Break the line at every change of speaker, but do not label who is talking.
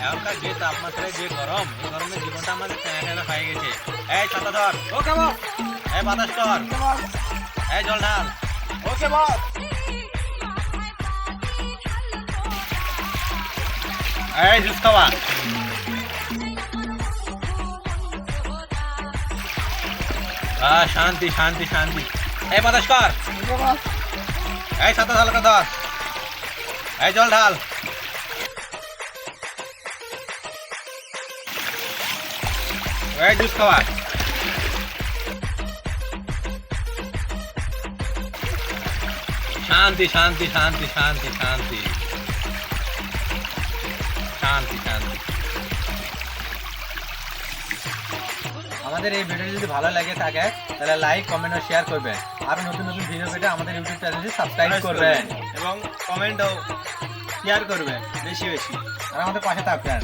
এখনকার যে তাপমাত্রায় যে গরম, এই গরমের জীবনটা আমাদের টেনে টেনে হয়ে গেছে। এই ছাতা ধর,
ওকে বস।
এই বাতাস কর, এই জল ঢাল।
ওকে বস।
এই জুস খাওয়া। শান্তি শান্তি শান্তি। এই বাতাস কর,
ওকে বস।
এই ছাতা ধর, ধর, এই জল ঢাল। এই জুস খাওয়া। শান্তি শান্তি শান্তি শান্তি শান্তি শান্তি শান্তি।
আমাদের এই ভিডিও যদি ভালো লাগে থাকে তাহলে লাইক কমেন্ট ও শেয়ার করবেন। আরো নতুন নতুন ভিডিও পেতে আমাদের ইউটিউব চ্যানেলটি সাবস্ক্রাইব করবেন
এবং কমেন্টও শেয়ার করবেন বেশি বেশি।
আর আমাদের পাশে থাকবেন।